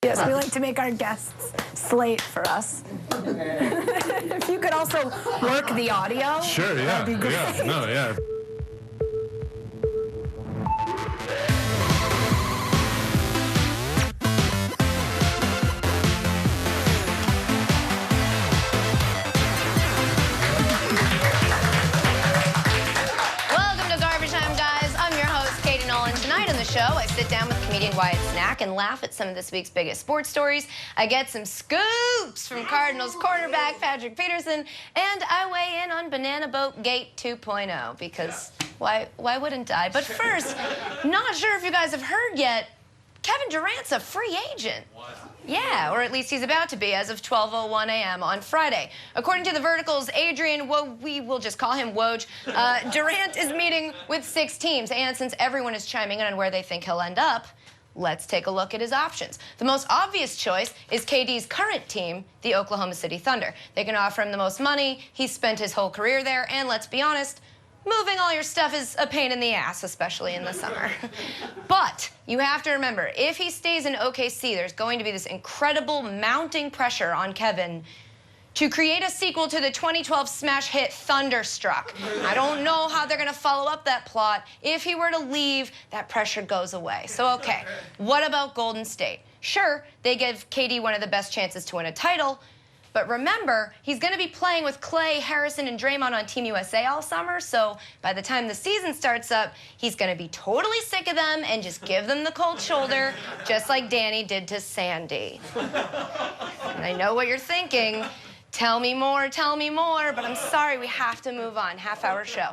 Yes, we like to make our guests slate for us. If you could also work the audio, sure, yeah, that'd be great. yeah, no, yeah. Nolan. Tonight on the show, I sit down with comedian Wyatt Cenac and laugh at some of this week's biggest sports stories. I get some scoops from Cardinals cornerback Patrick Peterson, and I weigh in on Banana Boat Gate 2.0 because why wouldn't I? But first, not sure if you guys have heard yet, Kevin Durant's a free agent. What? Yeah, or at least he's about to be as of 12:01 a.m. on Friday. According to The Vertical's Adrian, we will just call him Woj, Durant is meeting with 6 teams. And since everyone is chiming in on where they think he'll end up, let's take a look at his options. The most obvious choice is KD's current team, the Oklahoma City Thunder. They can offer him the most money. He's spent his whole career there, and let's be honest, moving all your stuff is a pain in the ass, especially in the summer. But you have to remember, if he stays in OKC, there's going to be this incredible mounting pressure on Kevin to create a sequel to the 2012 smash hit Thunderstruck. I don't know how they're going to follow up that plot. If he were to leave, that pressure goes away. So, okay, what about Golden State? Sure, they give KD one of the best chances to win a title, but remember, he's going to be playing with Clay, Harrison, and Draymond on Team USA all summer, so by the time the season starts up, he's going to be totally sick of them and just give them the cold shoulder, just like Danny did to Sandy. And I know what you're thinking. Tell me more, but I'm sorry, we have to move on. Half-hour show.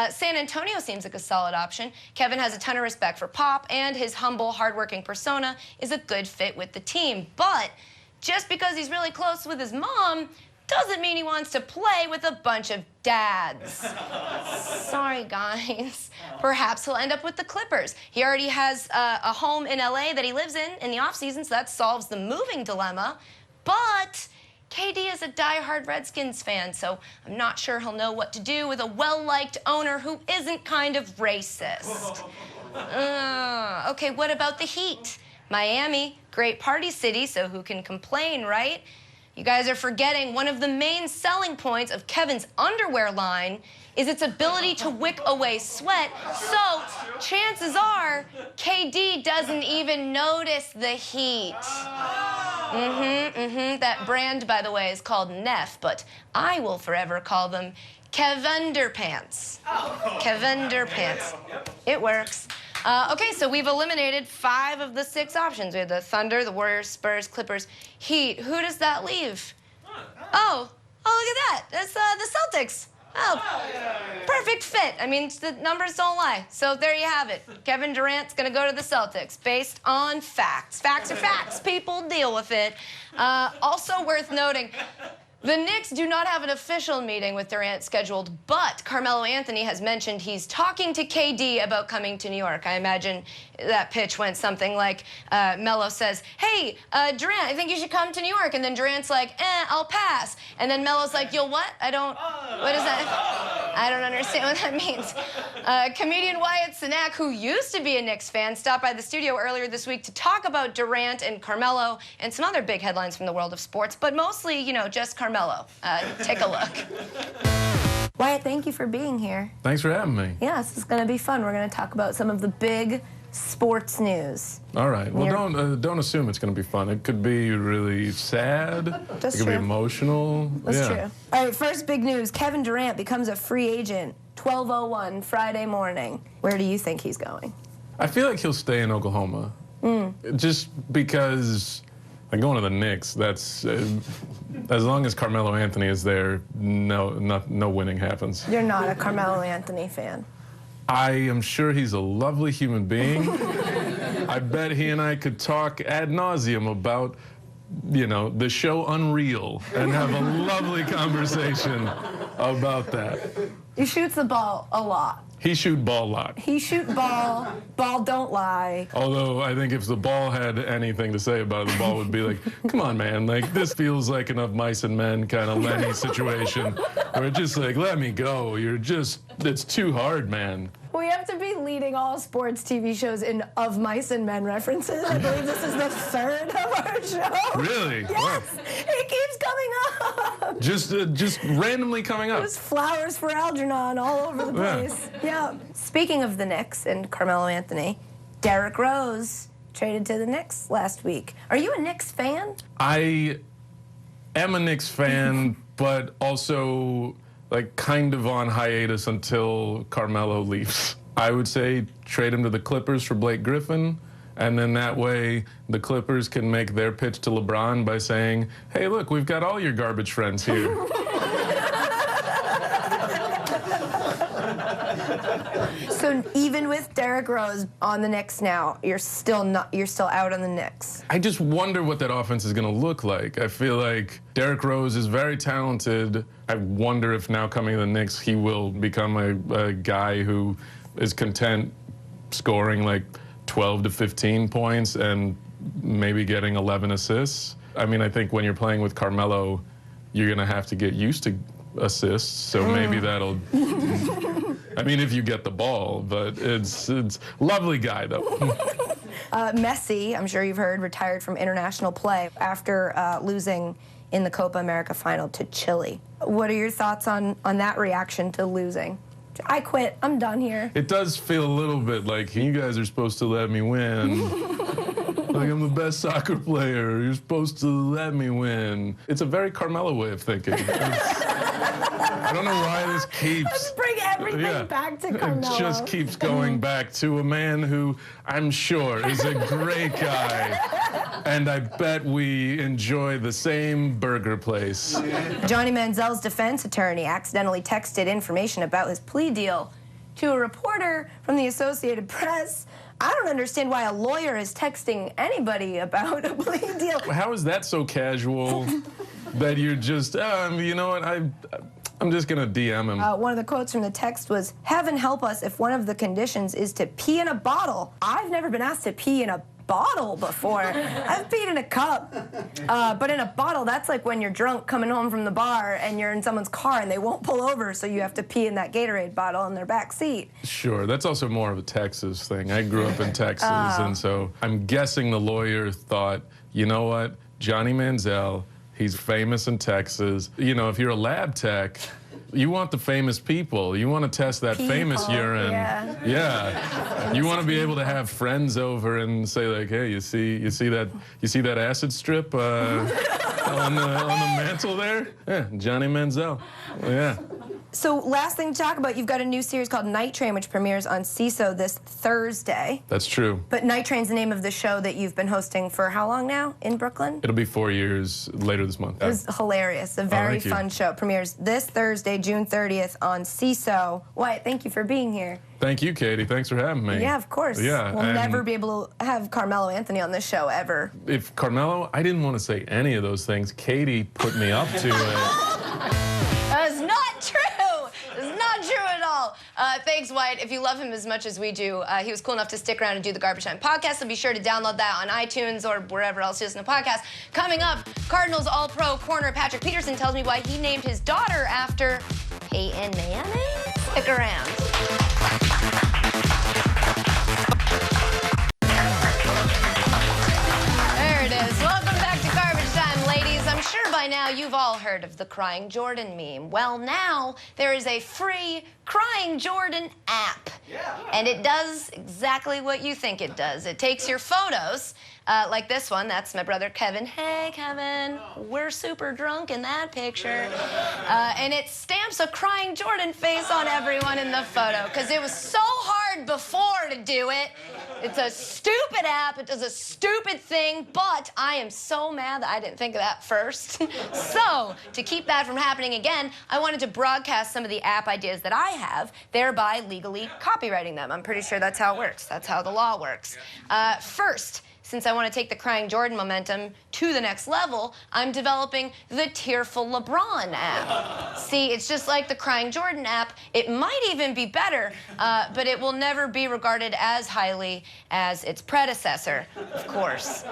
San Antonio seems like a solid option. Kevin has a ton of respect for Pop, and his humble, hardworking persona is a good fit with the team, but just because he's really close with his mom doesn't mean he wants to play with a bunch of dads. Sorry, guys. Perhaps he'll end up with the Clippers. He already has a home in LA that he lives in the offseason, so that solves the moving dilemma. But KD is a diehard Redskins fan, so I'm not sure he'll know what to do with a well-liked owner who isn't kind of racist. Okay, what about the Heat? Miami, great party city, so who can complain, right? You guys are forgetting one of the main selling points of Kevin's underwear line is its ability to wick away sweat, so chances are KD doesn't even notice the heat. That brand, by the way, is called Neff, but I will forever call them Kevinderpants. Kevinderpants. It works. Okay, so we've eliminated 5 of the 6 options. We have the Thunder, the Warriors, Spurs, Clippers, Heat. Who does that leave? Oh, look at that. That's the Celtics. Oh, perfect fit. I mean, the numbers don't lie. So there you have it. Kevin Durant's going to go to the Celtics based on facts. Facts are facts. People deal with it. Also worth noting, the Knicks do not have an official meeting with Durant scheduled, but Carmelo Anthony has mentioned he's talking to KD about coming to New York. I imagine that pitch went something like, Melo says, hey, Durant, I think you should come to New York. And then Durant's like, I'll pass. And then Melo's like, you'll what? What is that? I don't understand what that means. Comedian Wyatt Cenac, who used to be a Knicks fan, stopped by the studio earlier this week to talk about Durant and Carmelo and some other big headlines from the world of sports, but mostly, you know, just Carmelo. Take a look. Wyatt, thank you for being here. Thanks for having me. Yeah, this is going to be fun. We're going to talk about some of the big sports news. All right. Well, don't assume it's going to be fun. It could be really sad. That's it could true. Be emotional. That's true. All right, first big news. Kevin Durant becomes a free agent 12:01 Friday morning. Where do you think he's going? I feel like he'll stay in Oklahoma. Just because I'm going to the Knicks. That's as long as Carmelo Anthony is there, no winning happens. You're not a Carmelo Anthony fan. I am sure he's a lovely human being. I bet he and I could talk ad nauseum about, you know, the show Unreal and have a lovely conversation about that. He shoots the ball a lot. He shoot ball lot. He shoot ball. Ball don't lie. Although I think if the ball had anything to say about it, the ball would be like, come on, man. Like, this feels like an Of Mice and Men kind of Lenny situation where it's just like, let me go. It's too hard, man. We have to be leading all sports TV shows in Of Mice and Men references. I believe this is the third of our show. Really? Yes. Wow. It keeps coming up. Just randomly coming up. There's flowers for Algernon all over the place. Yeah. Speaking of the Knicks and Carmelo Anthony, Derrick Rose traded to the Knicks last week. Are you a Knicks fan? I am a Knicks fan, but also like kind of on hiatus until Carmelo leaves. I would say trade him to the Clippers for Blake Griffin, and then that way the Clippers can make their pitch to LeBron by saying, hey, look, we've got all your garbage friends here. So even with Derrick Rose on the Knicks now, you're still out on the Knicks. I just wonder what that offense is going to look like. I feel like Derrick Rose is very talented. I wonder if now coming to the Knicks, he will become a guy who is content scoring like 12 to 15 points and maybe getting 11 assists. I mean, I think when you're playing with Carmelo, you're going to have to get used to assists, so maybe that'll... I mean, if you get the ball, but it's lovely guy, though. MESSI, I'm sure you've heard, retired from international play after losing in the Copa America final to Chile. What are your thoughts on that reaction to losing? I quit. I'm done here. It does feel a little bit like you guys are supposed to let me win. Like I'm the best soccer player. You're supposed to let me win. It's a very Carmelo way of thinking. I don't know why this keeps... Let's bring everything back to Carmelo. It just keeps going back to a man who I'm sure is a great guy. And I bet we enjoy the same burger place. Johnny Manziel's defense attorney accidentally texted information about his plea deal to a reporter from the Associated Press. I don't understand why a lawyer is texting anybody about a plea deal. How is that so casual that you're just, you know what, I'm just going to DM him. One of the quotes from the text was, "Heaven help us if one of the conditions is to pee in a bottle." I've never been asked to pee in a bottle before. I've peed in a cup. But in a bottle, that's like when you're drunk coming home from the bar and you're in someone's car and they won't pull over, so you have to pee in that Gatorade bottle in their back seat. Sure, that's also more of a Texas thing. I grew up in Texas, and so I'm guessing the lawyer thought, you know what, Johnny Manziel, he's famous in Texas. You know, if you're a lab tech, you want the famous people. You want to test that famous urine. Yeah. You want to be able to have friends over and say like, hey, you see that acid strip on the mantle there? Yeah, Johnny Manziel. Yeah. So last thing to talk about, you've got a new series called Night Train, which premieres on CISO this Thursday. That's true. But Night Train's the name of the show that you've been hosting for how long now in Brooklyn? It'll be 4 years later this month. It was hilarious. A very fun show. Premieres this Thursday, June 30th on CISO. Wyatt, thank you for being here. Thank you, Katie. Thanks for having me. Yeah, of course. Yeah. We'll never be able to have Carmelo Anthony on this show, ever. If Carmelo, I didn't want to say any of those things. Katie put me up to it. That's not true. It's not true at all. Thanks, Wyatt. If you love him as much as we do, he was cool enough to stick around and do the Garbage Time podcast, so be sure to download that on iTunes or wherever else you listen to podcasts. Coming up, Cardinals All-Pro corner Patrick Peterson tells me why he named his daughter after Peyton Manning. Stick around. There it is. Welcome back to Garbage Time, ladies. I'm sure by now you've all heard of the Crying Jordan meme. Well, now there is a free Crying Jordan app. Yeah. And it does exactly what you think it does. It takes your photos, like this one. That's my brother Kevin. Hey, Kevin. We're super drunk in that picture. And it stamps a Crying Jordan face on everyone in the photo, because it was so hard before to do it. It's a stupid app. It does a stupid thing, but I am so mad that I didn't think of that first. So, to keep that from happening again, I wanted to broadcast some of the app ideas that I have, thereby legally copywriting them. I'm pretty sure that's how it works. That's how the law works. First, since I want to take the Crying Jordan momentum to the next level, I'm developing the Tearful LeBron app. See, it's just like the Crying Jordan app. It might even be better, but it will never be regarded as highly as its predecessor, of course.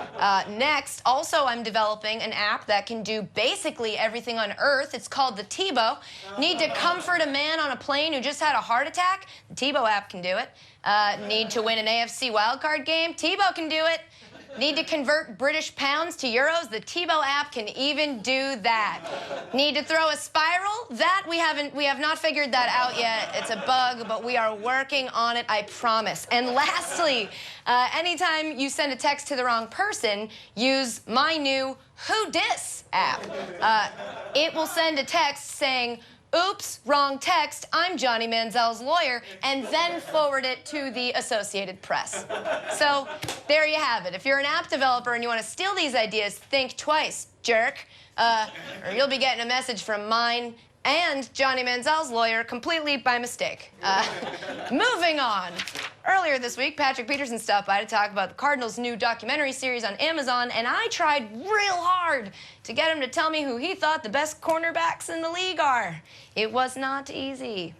Next, also I'm developing an app that can do basically everything on Earth. It's called the Tebow. Need to comfort a man on a plane who just had a heart attack? The Tebow app can do it. Need to win an AFC wildcard game? Tebow can do it. Need to convert British pounds to euros? The Tebow app can even do that. Need to throw a spiral? That we have not figured that out yet. It's a bug, but we are working on it, I promise. And lastly, anytime you send a text to the wrong person, use my new Who Dis app. It will send a text saying, "Oops, wrong text, I'm Johnny Manziel's lawyer," and then forward it to the Associated Press. So there you have it. If you're an app developer and you want to steal these ideas, think twice, jerk, or you'll be getting a message from mine and Johnny Manziel's lawyer completely by mistake. Moving on. Earlier this week, Patrick Peterson stopped by to talk about the Cardinals' new documentary series on Amazon, and I tried real hard to get him to tell me who he thought the best cornerbacks in the league are. It was not easy.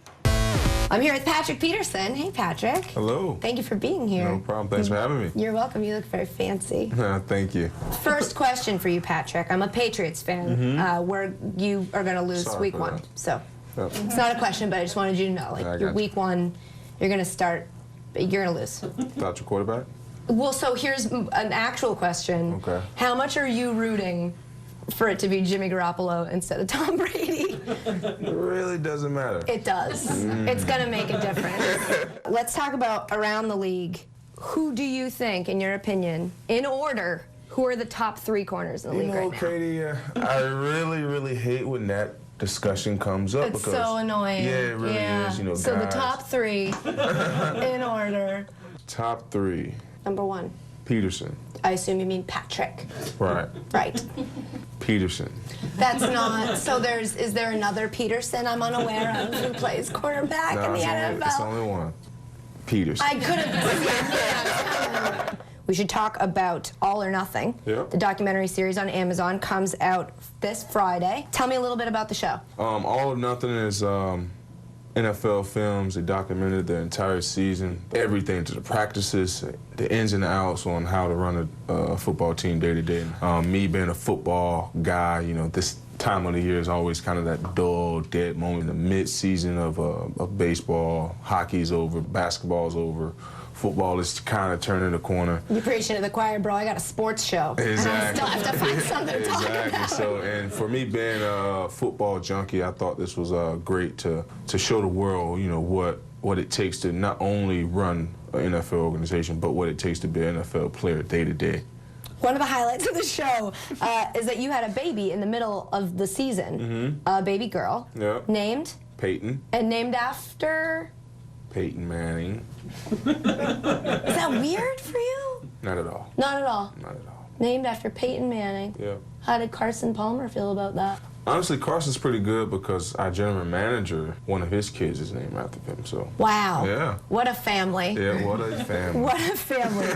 I'm here with Patrick Peterson. Hey, Patrick. Hello. Thank you for being here. No problem. Thanks for having me. You're welcome. You look very fancy. Thank you. First question for you, Patrick. I'm a Patriots fan. Where you are going to lose Sorry week for 1. that. So Yep. it's not a question, but I just wanted you to know. Like, I got your you. week 1, you're going to start, you're going to lose. Thought your quarterback? Well, so here's an actual question. Okay. How much are you rooting for it to be Jimmy Garoppolo instead of Tom Brady? It really doesn't matter. It does. It's going to make a difference. Let's talk about around the league. Who do you think, in your opinion, in order, who are the top 3 corners in the league right now? Katie, I really hate when that discussion comes up. It's because, so annoying. Yeah, it really is. You know, so guys, the top 3 in order. Top 3. Number 1. Peterson. I assume you mean Patrick. Right. Right. Peterson. That's not. So is there another Peterson I'm unaware of who plays quarterback in the NFL? It's only one. Peterson. I could have. We should talk about All or Nothing. Yep. The documentary series on Amazon comes out this Friday. Tell me a little bit about the show. All or Nothing is NFL films. They documented the entire season, everything to the practices, the ins and outs on how to run a football team day to day. Me being a football guy, you know, this time of the year is always kind of that dull, dead moment in the mid-season of baseball. Hockey's over, basketball's over. Football is kind of turning the corner. You're preaching to the choir, bro. I got a sports show. Exactly. And I still have to find something to talk about. So, and for me being a football junkie, I thought this was great to show the world, you know, what it takes to not only run an NFL organization, but what it takes to be an NFL player day to day. One of the highlights of the show is that you had a baby in the middle of the season, a baby girl, Yep. named? Peyton. And named after? Peyton Manning. Is that weird for you? Not at all. Not at all. Not at all. Named after Peyton Manning. Yeah. How did Carson Palmer feel about that? Honestly, Carson's pretty good because our general manager, one of his kids is named after him, so. Wow. Yeah. What a family. Yeah, what a family. What a family.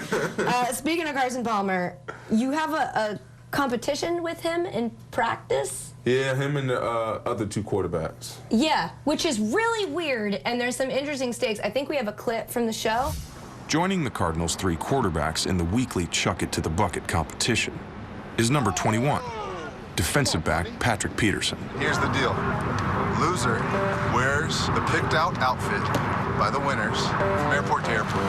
Speaking of Carson Palmer, you have a competition with him in practice? Yeah, him and the other 2 quarterbacks. Yeah, which is really weird, and there's some interesting stakes. I think we have a clip from the show. Joining the Cardinals' 3 quarterbacks in the weekly Chuck It to the Bucket competition is number 21, defensive back Patrick Peterson. Here's the deal. Loser wears the picked out outfit by the winners from airport to airport.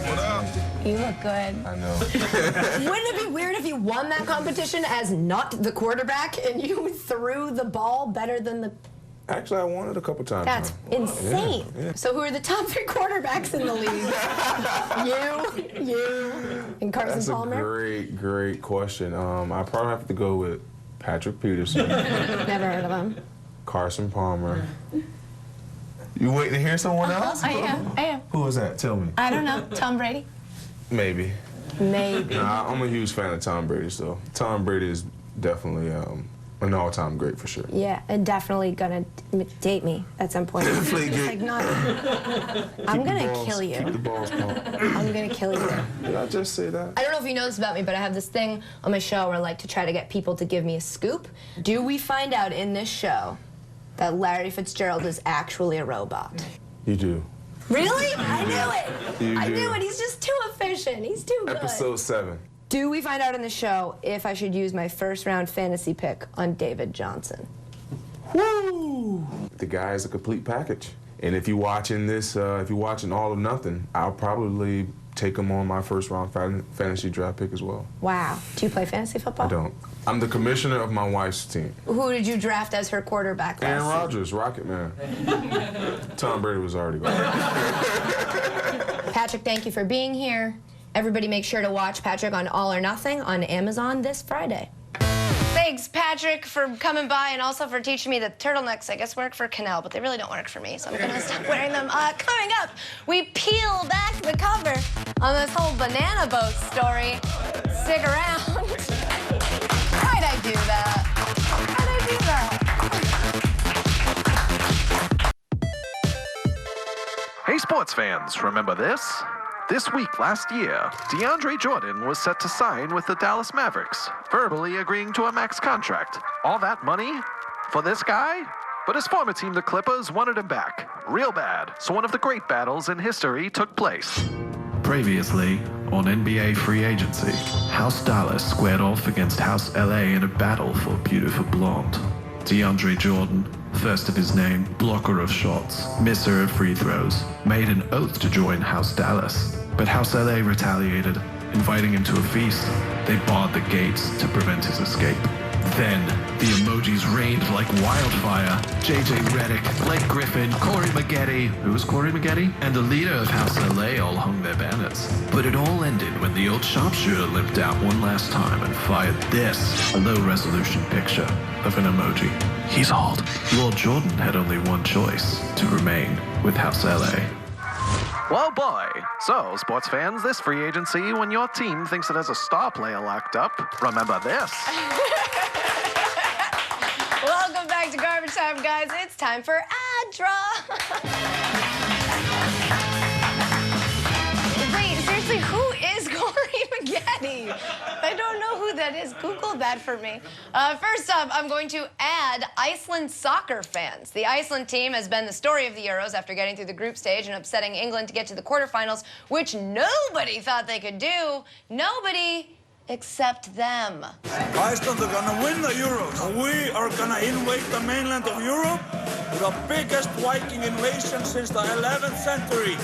What up? You look good. I know. Wouldn't it be weird if you won that competition as not the quarterback and you threw the ball better than the... Actually, I won it a couple times. That's now. insane. Yeah. So who are the top 3 quarterbacks in the league? you, and Carson That's Palmer? a great question. I probably have to go with Patrick Peterson, Never heard of him. Carson Palmer. You waiting to hear someone else? I am. Who is that? Tell me. I don't know. Tom Brady? Maybe. Maybe. Nah, I'm a huge fan of Tom Brady, so Tom Brady is definitely An all-time great for sure. Yeah, and definitely gonna date me at some point. Definitely It's like not. I'm gonna kill you. Keep the balls pumped. I'm gonna kill you. Did I just say that? I don't know if you know this about me, but I have this thing on my show where I like to try to get people to give me a scoop. Do we find out in this show that Larry Fitzgerald is actually a robot? You do. Really? I knew it. You I do. knew it. He's just too efficient. He's too good. Episode 7. Do we find out in the show if I should use my first-round fantasy pick on David Johnson? Woo! The guy is a complete package. And if you're watching this, if you're watching All or Nothing, I'll probably take him on my first-round fantasy draft pick as well. Wow. Do you play fantasy football? I don't. I'm the commissioner of my wife's team. Who did you draft as her quarterback last Aaron season? Rodgers, Rocket Man. Tom Brady was already gone. Patrick, thank you for being here. Everybody make sure to watch Patrick on All or Nothing on Amazon this Friday. Thanks, Patrick, for coming by and also for teaching me that turtlenecks, I guess, work for Canal, but they really don't work for me, so I'm gonna stop wearing them. Coming up, we peel back the cover on this whole banana boat story. Stick around. Why'd I do that? Why'd I do that? Hey, sports fans, remember this? This week last year, DeAndre Jordan was set to sign with the Dallas Mavericks, verbally agreeing to a max contract. All that money for this guy? But his former team, the Clippers, wanted him back. Real bad. So one of the great battles in history took place. Previously on NBA Free Agency, House Dallas squared off against House LA in a battle for Beautiful Blonde. DeAndre Jordan, first of his name, blocker of shots, misser of free throws, made an oath to join House Dallas. But House LA retaliated, inviting him to a feast. They barred the gates to prevent his escape. Then, the emojis rained like wildfire. JJ Redick, Blake Griffin, Corey Maggette, who was Corey Maggette? And the leader of House LA all hung their banners. But it all ended when the old sharpshooter limped out one last time and fired this, a low-resolution picture of an emoji. He's old. Lord Jordan had only one choice, to remain with House LA. Well, boy. So, sports fans, this free agency, when your team thinks it has a star player locked up, remember this. Welcome back to Garbage Time, guys. It's time for Ad Draw. Wait, seriously, who is Corey Maggette? I don't know who that is. Google that for me. First up, I'm going to add Iceland soccer fans. The Iceland team has been the story of the Euros after getting through the group stage and upsetting England to get to the quarterfinals, which nobody thought they could do. Nobody except them. Iceland are gonna win the Euros. We are gonna invade the mainland of Europe, the biggest Viking invasion since the 11th century. You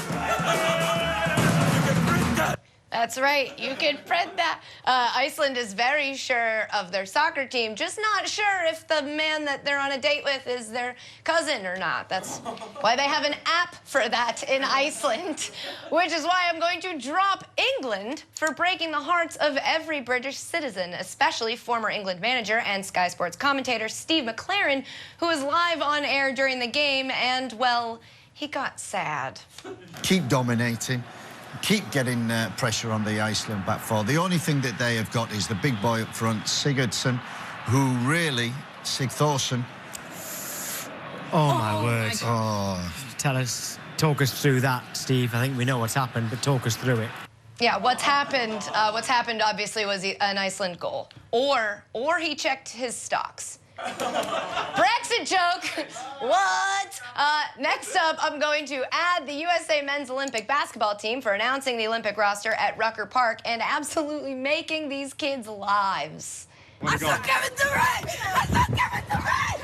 can print that. That's right, you can print that. Iceland is very sure of their soccer team, just not sure if the man that they're on a date with is their cousin or not. That's why they have an app for that in Iceland, which is why I'm going to drop England for breaking the hearts of every British citizen, especially former England manager and Sky Sports commentator Steve McLaren, who was live on air during the game and, well, he got sad. Keep dominating. Keep getting pressure on the Iceland back four. The only thing that they have got is the big boy up front, Sigurdsson, who really, Sigthorsson. Oh, my word. Oh. Talk us through that, Steve. I think we know what's happened, but talk us through it. Yeah, what's happened obviously was an Iceland goal. Or he checked his stocks. Brexit joke. What? Next up, I'm going to add the USA men's Olympic basketball team for announcing the Olympic roster at Rucker Park and absolutely making these kids' lives. I saw Kevin Durant! I saw Kevin Durant!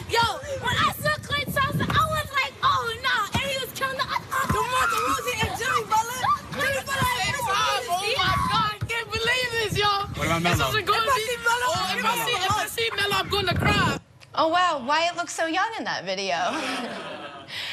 Yo, when I saw Klay Thompson, I was like, oh, no. And he was killing the DeMar DeRozan and Jimmy Butler. Jimmy Butler. Oh, my God. I can't believe this, y'all. What about Melo? If I see Melo, I'm going to cry. Oh, wow. Wyatt looks so young in that video.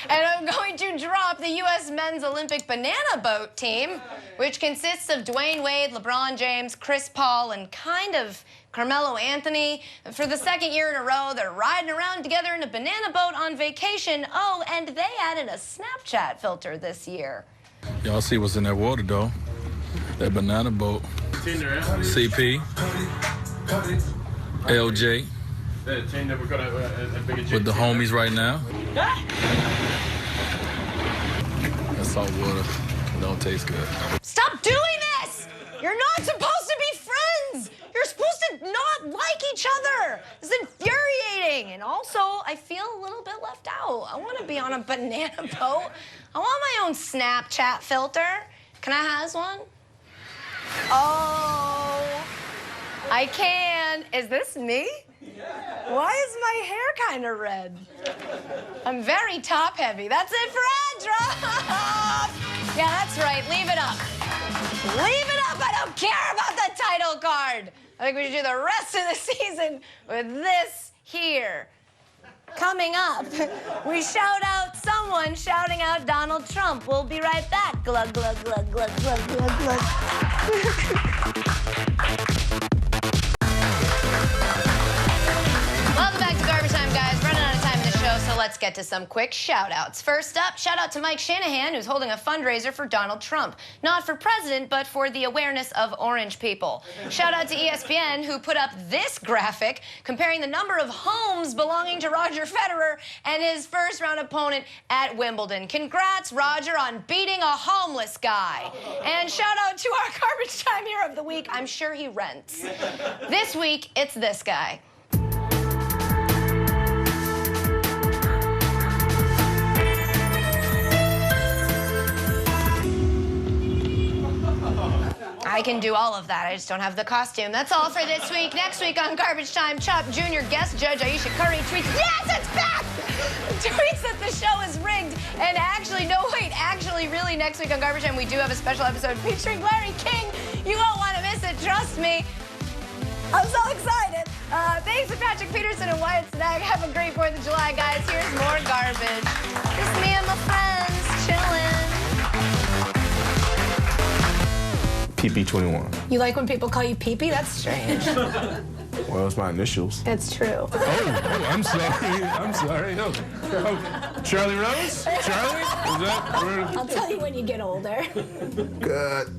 And I'm going to drop the U.S. men's Olympic banana boat team, which consists of Dwayne Wade, LeBron James, Chris Paul, and kind of Carmelo Anthony. For the second year in a row, they're riding around together in a banana boat on vacation. Oh, and they added a Snapchat filter this year. Y'all see what's in that water, though? That banana boat. CP, LJ, With the homies right now. That salt water don't taste good. Stop doing this! You're not supposed to be friends! You're supposed to not like each other! It's infuriating! And also, I feel a little bit left out. I want to be on a banana boat. I want my own Snapchat filter. Can I have one? Oh, I can. Is this me? Why is my hair kind of red? I'm very top heavy. That's it for ad drop. Yeah, that's right. Leave it up. Leave it up. I don't care about the title card. I think we should do the rest of the season with this here. Coming up, we shout out someone shouting out Donald Trump. We'll be right back. Glug, glug, glug, glug, glug, glug, glug. Welcome back to Garbage Time, guys. Running out of time in the show, so let's get to some quick shout-outs. First up, shout out to Mike Shanahan, who's holding a fundraiser for Donald Trump. Not for president, but for the awareness of orange people. Shout out to ESPN, who put up this graphic comparing the number of homes belonging to Roger Federer and his first-round opponent at Wimbledon. Congrats, Roger, on beating a homeless guy. And shout out to our Garbage Time Hero of the Week. I'm sure he rents. This week, it's this guy. I can do all of that. I just don't have the costume. That's all for this week. Next week on Garbage Time, Chop Jr. guest judge Aisha Curry tweets, yes, it's back! Tweets that the show is rigged. And actually, no, wait, actually, really, next week on Garbage Time, we do have a special episode featuring Larry King. You won't want to miss it, trust me. I'm so excited. Thanks to Patrick Peterson and Wyatt Cenac. Have a great 4th of July, guys. Here's more garbage. Just me and my friends chilling. PP21. You like when people call you Pee-Pee? That's strange. Well, it's my initials. That's true. Oh, I'm sorry. I'm sorry. Oh, Charlie Rose? Charlie? Is that where? I'll tell you when you get older. Good.